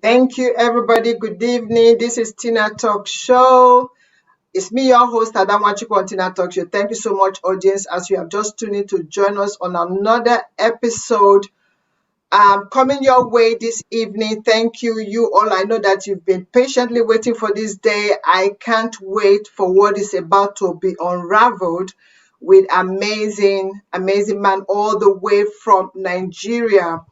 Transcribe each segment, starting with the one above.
Thank you, everybody. Good evening. This is Tina Talk Show. It's me, your host, Adamwachiku on Tina Talk Show. Thank you so much, audience, as you have just tuned in to join us on another episode coming your way this evening. Thank you, you all. I know that you've been patiently waiting for this day. I can't wait for what is about to be unraveled with amazing man all the way from Nigeria.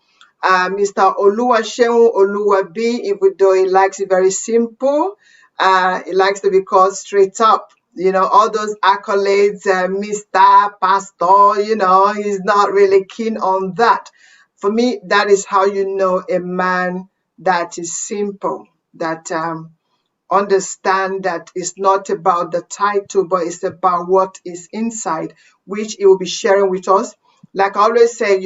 Mr. Oluwaseun Oluwabi, even though he likes it very simple, he likes to be called straight up. You know, all those accolades, Mr. Pastor, he's not really keen on that. For me, that is how you know a man that is simple, that understand that it's not about the title, but it's about what is inside, which he will be sharing with us. Like I always say,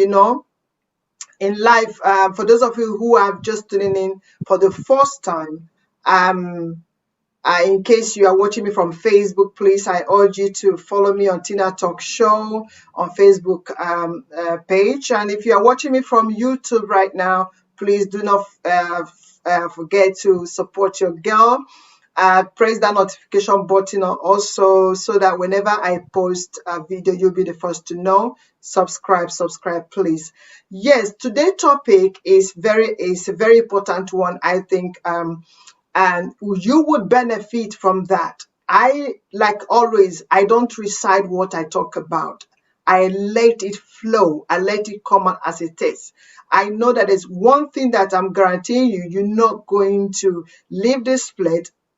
in life, for those of you who are just tuning in for the first time, in case you are watching me from Facebook, please, I urge you to follow me on Tina Talk Show on Facebook page. And if you are watching me from YouTube right now, please do not forget to support your girl. Press that notification button also so that whenever I post a video, you'll be the first to know. Subscribe, please. Yes, today's topic is a very important one, I think, and you would benefit from that. Like always, I don't recite what I talk about. I let it flow. I let it come out as it is. I know that there's one thing that I'm guaranteeing you, you're not going to leave this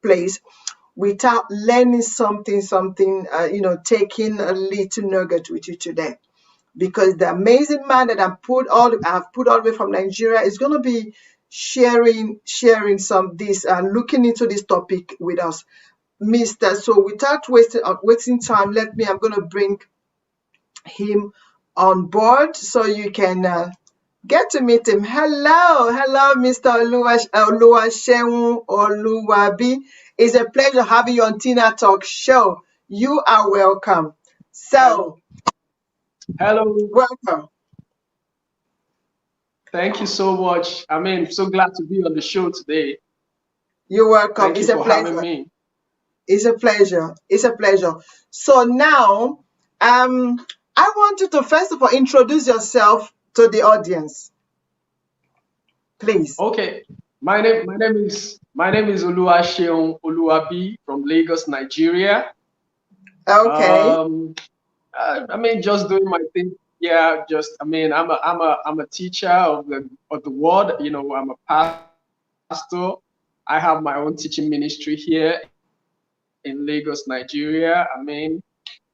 place without learning something, taking a little nugget with you today. Because the amazing man that I've put all the way from Nigeria is going to be sharing some this looking into this topic with us, Mr. So without wasting time, I'm going to bring him on board so you can get to meet him. Hello, Mr. Oluwaseun Oluwabi. It's a pleasure having you on Tina Talk Show. You are welcome. So, hello, welcome. Thank you so much. So glad to be on the show today. You're welcome. Thank you for having me. It's a pleasure. So now, I want you to first of all introduce yourself to the audience, please. Okay, my name is Oluwaseun Oluwabi from Lagos, Nigeria. Okay. Just doing my thing. Yeah, I'm a teacher of the word. I'm a pastor. I have my own teaching ministry here in Lagos, Nigeria.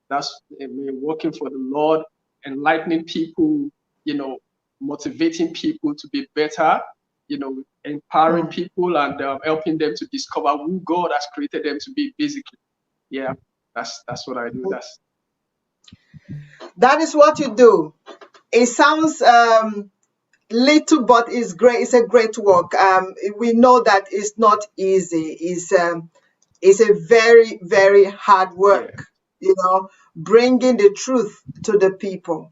That's working for the Lord, enlightening people, motivating people to be better, empowering people and helping them to discover who God has created them to be, basically. Yeah, that's what I do. That is what you do. It sounds little, but it's great. It's a great work. We know that it's not easy. It's a very, very hard work, bringing the truth to the people.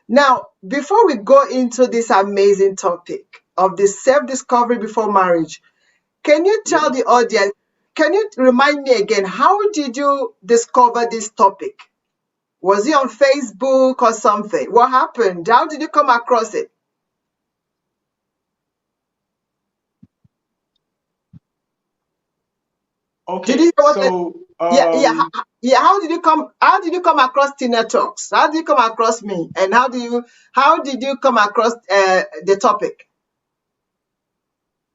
Now, before we go into this amazing topic of the self-discovery before marriage, can you tell the audience, can you remind me again, how did you discover this topic? Was it on Facebook or something? What happened? How did you come across it? Okay. Did you know How did you come across Tina Talks? How did you come across me? And how did you come across the topic?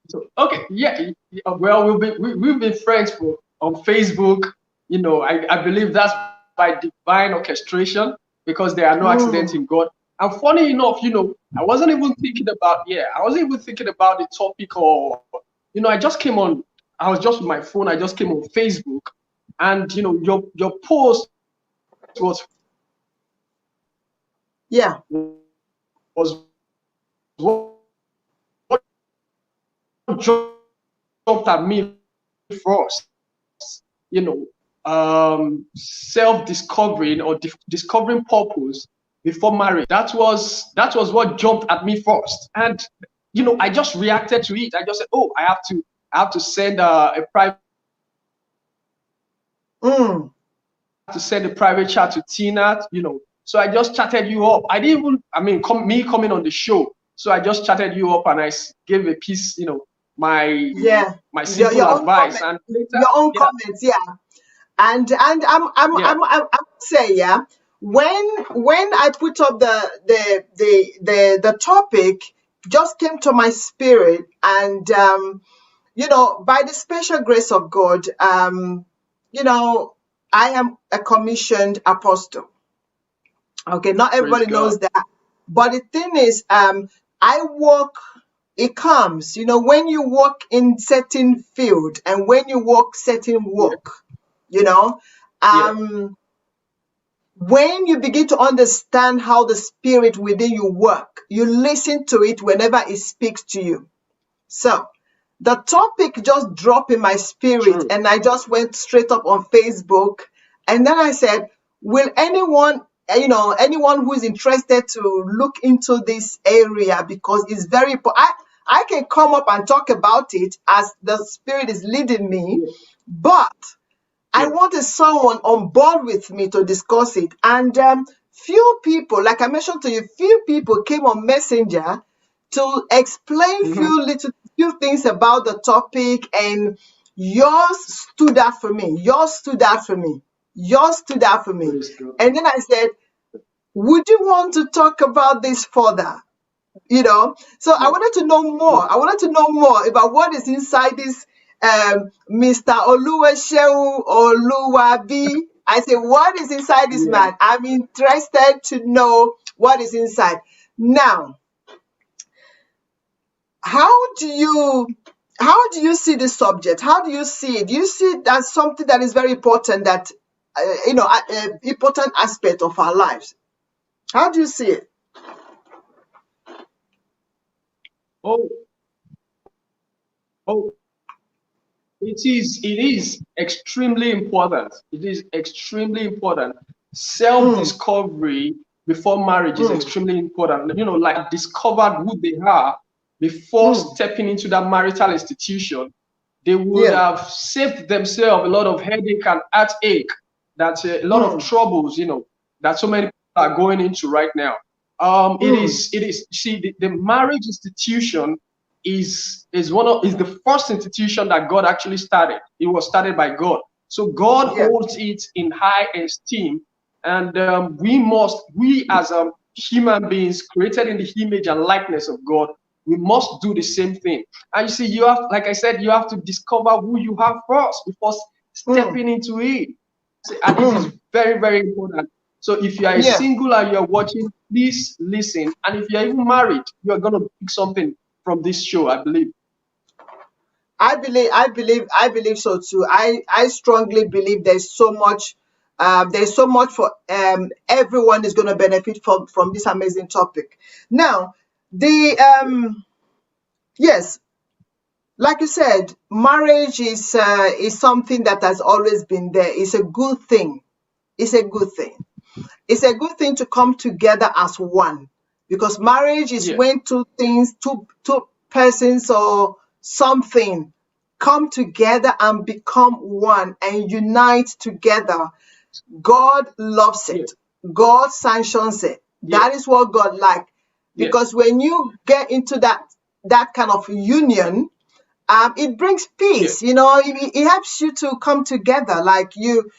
So well, we've been friends on Facebook. I believe that's by divine orchestration, because there are no accidents in God. And funny enough, I wasn't even thinking about the topic, or I just came on. I was just with my phone. I just came on Facebook, and your post was what jumped at me first. Self-discovering or discovering purpose before marriage. That was what jumped at me first. And I just reacted to it. I just said, oh, I have to send a private Mm. to send a private chat to Tina, So I just chatted you up. I didn't even, me coming on the show. So I just chatted you up and I gave a piece, my Yeah. simple Your own advice. comment. And later, Your own yeah, comments, yeah. And yeah, I would say, yeah, when I put up the topic, just came to my spirit, and by the special grace of God, you know, I am a commissioned apostle. Okay, not praise everybody God. knows that, but the thing is, I work. It comes, when you work in certain field and when you work certain Yeah, work, you know, yeah, um, when you begin to understand how the spirit within you work, you listen to it whenever it speaks to you. So the topic just dropped in my spirit true. and I just went straight up on Facebook. And then I said, will anyone, anyone who is interested to look into this area, because it's very important. I can come up and talk about it as the spirit is leading me, Yeah, but I yeah, wanted someone on board with me to discuss it. And few people, like I mentioned to you, few people came on Messenger to explain hmm, few things about the topic, and yours stood out for me. Yours stood out for me. Yours stood out for me. praise God. And then I said, would you want to talk about this further? So I Yeah, wanted to know yeah, more. I wanted to know more about what is inside this Mr. Oluwaseun Oluwabi. I say, what is inside this yeah. man? I'm interested to know what is inside. Now, how do you see this subject? How do you see it? Do you see it as something that is very important, that important aspect of our lives? How do you see it? Oh, oh, it is extremely important. It is extremely important. Mm, Self-discovery before marriage is mm, extremely important. Like discovered who they are before mm. stepping into that marital institution, they would Yeah. have saved themselves a lot of headache and heartache. That's a lot of Mm, troubles, that so many people are going into right now. mm. It is. See, the marriage institution is the first institution that God actually started. It was started by God, so God Yeah. holds it in high esteem, and we as human beings created in the image and likeness of God, we must do the same thing. And you see, like I said, you have to discover who you are first before Mm, stepping into it. And it is mm. very, very important. So if you are a Yeah. single and you're watching, please listen. And if you're even married, you're going to pick something from this show, I believe. I believe so too. I strongly believe there's so much for everyone is going to benefit from this amazing topic. Now, the yes, like you said, marriage is something that has always been there. It's a good thing. It's a good thing. It's a good thing to come together as one, because marriage is Yeah, when two persons or something come together and become one and unite together. God loves yeah, it. God sanctions it. yeah, That is what God like. yeah, Because when you get into that kind of union, it brings yeah. peace. It helps you to come together. Like you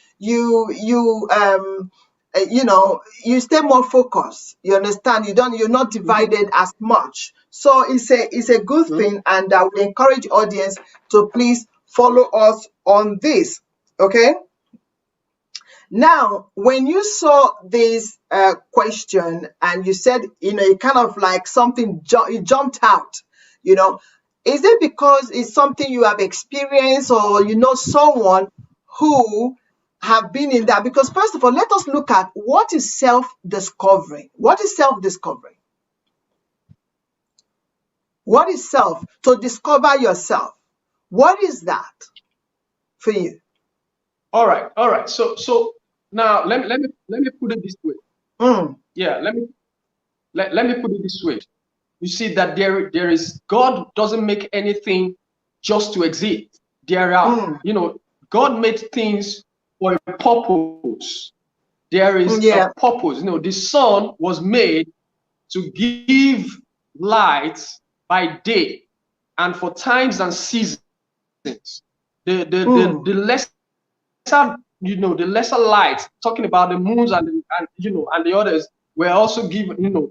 stay more focused. You understand? You're not Mm-hmm, divided as much. So it's a good mm-hmm. thing, and I would encourage audience to please follow us on this. Okay. Now, when you saw this question and you said, it kind of like something it jumped out, you know, is it because it's something you have experienced, or someone who have been in that? Because first of all, let us look at what is self-discovery. What is self-discovery? What is self? To discover yourself. What is that for you? All right, all right. So now let me put it this way. Mm, Yeah, let me put it this way. you see that there is, God doesn't make anything just to exist. There are, God made things for a purpose. There is a Yeah. purpose. The sun was made to give light by day and for times and seasons. The lesser, the lesser light, talking about the moons and the others, were also given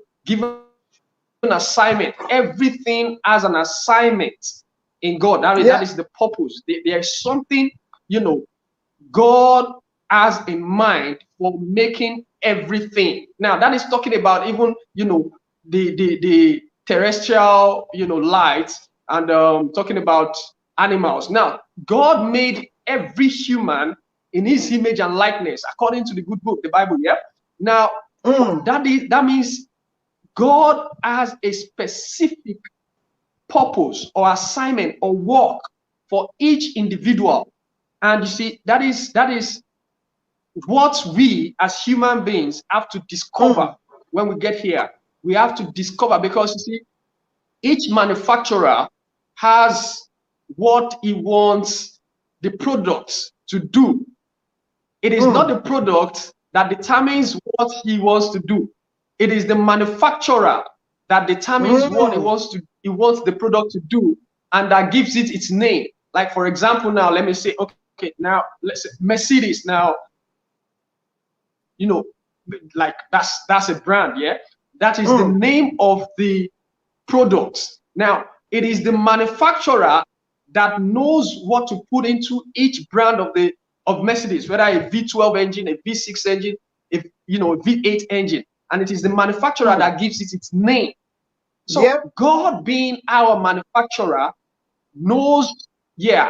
assignment. Everything has an assignment in God. That is the purpose. There is something, God has in mind for making everything. Now that is talking about even, the terrestrial, lights, and talking about animals. Now, God made every human in his image and likeness, according to the good book, the Bible. Yeah. Now, that means God has a specific purpose or assignment or work for each individual. And you see, that is what we as human beings have to discover when we get here. We have to discover, because you see, each manufacturer has what he wants the product to do. It is not the product that determines what he wants to do. It is the manufacturer that determines what he wants the product to do, and that gives it its name. Like, for example, now let me say, okay, now let's say Mercedes. Now, like that's a brand, yeah. That is the name of the product. Now, it is the manufacturer that knows what to put into each brand of Mercedes, whether a V12 engine, a V6 engine, a V8 engine, and it is the manufacturer that gives it its name. So God, being our manufacturer, knows,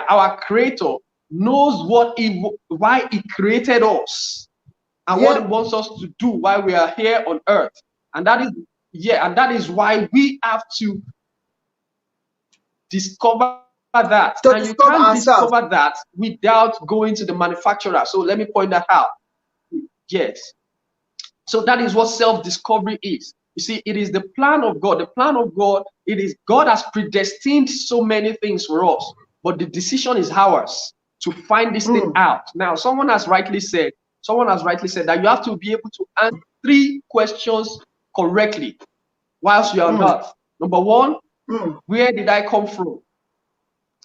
our creator knows why he created us and what he wants us to do while we are here on earth. And that is why we have to discover that. And you can't discover that without going to the manufacturer. So let me point that out. Yes. So that is what self-discovery is. You see, it is the plan of God. The plan of God, it is God has predestined so many things for us, but the decision is ours to find this thing out. Now, someone has rightly said that you have to be able to answer 3 questions correctly whilst you are on earth. Number 1, where did I come from?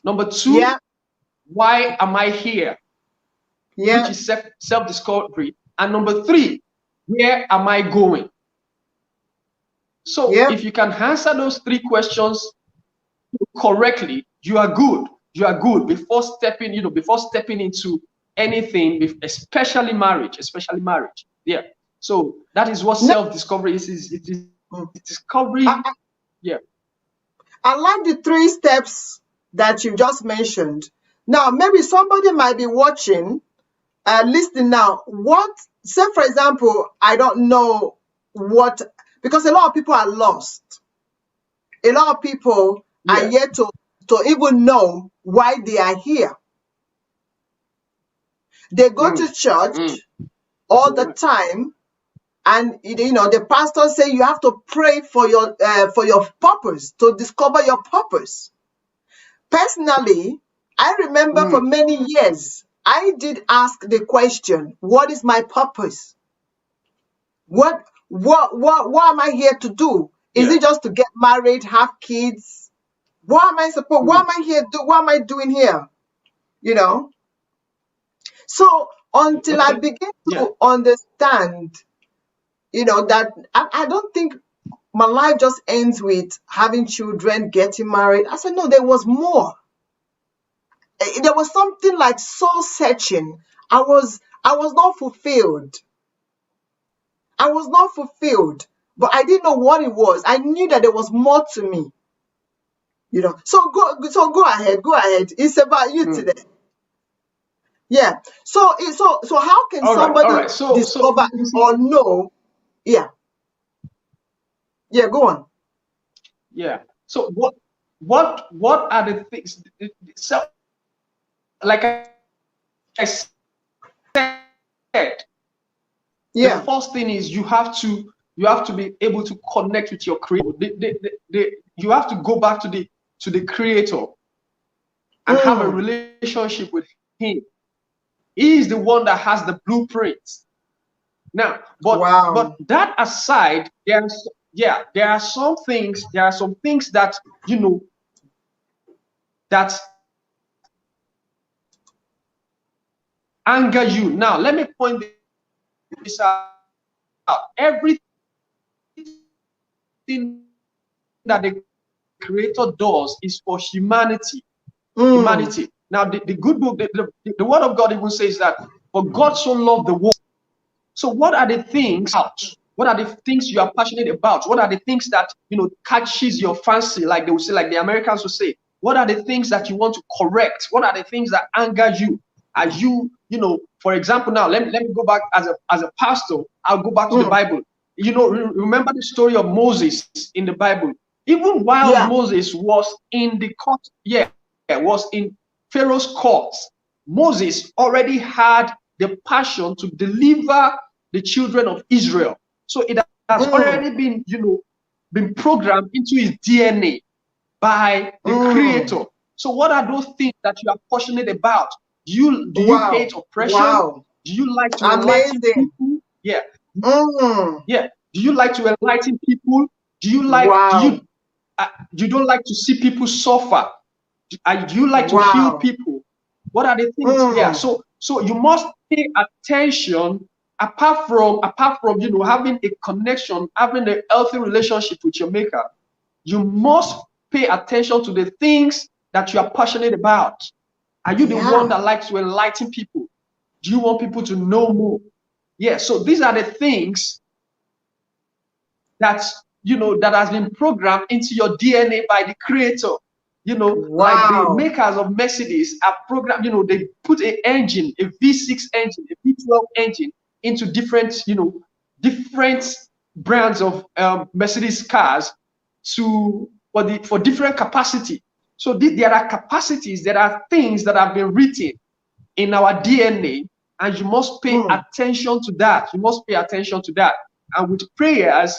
Number 2, why am I here? Which is self-discovery. And number 3, where am I going? So if you can answer those 3 questions correctly, you are good. You are good before stepping into anything, especially marriage. Yeah. So that is what self-discovery is. It is discovery. I like the 3 steps that you just mentioned. Now, maybe somebody might be watching, listening now. Say, for example, I don't know because a lot of people are lost. A lot of people are yet to even know why they are here. They go to church all the time, and the pastor say you have to pray for your purpose, to discover your purpose. Personally, I remember for many years I did ask the question, what is my purpose? What am I here to do? Is it just to get married, have kids? What am I here to do? What am I doing here? So until I begin to understand, that I don't think my life just ends with having children, getting married. I said, no, there was more. There was something like soul searching. I was not fulfilled. I was not fulfilled, but I didn't know what it was. I knew that there was more to me. So go ahead. It's about you today. Yeah. So how can somebody discover or know? Yeah. Yeah, go on. Yeah. So what are the things? So, like I said, the first thing is you have to You have to be able to connect with your creator. You have to go back to the creator and have a relationship with him. He is the one that has the blueprints. Now, but Wow. that aside, there are some things, that that anger you. Now, let me point this out. Everything that the creator does is for humanity. Humanity. Now, the good book, the word of God even says that, for God so loved the world. So what are the things out? What are the things you are passionate about? What are the things that catches your fancy, like they will say, like the Americans will say? What are the things that you want to correct? What are the things that anger you? Are you, for example, now let me go back as a pastor. I'll go back to the Bible. Remember the story of Moses in the Bible. Even while Yeah. Moses was in the court, was in Pharaoh's court, Moses already had the passion to deliver the children of Israel. So it has already been programmed into his DNA by the creator. So what are those things that you are passionate about? Do you Wow. hate oppression? Wow. Do you like to enlighten Amazing. people? Yeah. Mm. Yeah. Do you like to enlighten people? Do you Wow. you don't like to see people suffer? Do you like to heal Wow. people? What are the things? Yeah. So you must pay attention, apart from having a connection, having a healthy relationship with your maker. You must pay attention to the things that you are passionate about. Are you the one Yeah. that likes to enlighten people? Do you want people to know more? Yeah. So these are the things that has been programmed into your DNA by the creator. Like the Wow. makers of Mercedes are programmed, they put an engine, a V6 engine, a V12 engine into different brands of Mercedes cars for different capacity. So there are capacities, there are things that have been written in our DNA, and you must pay attention to that. You must pay attention to that. And with prayers,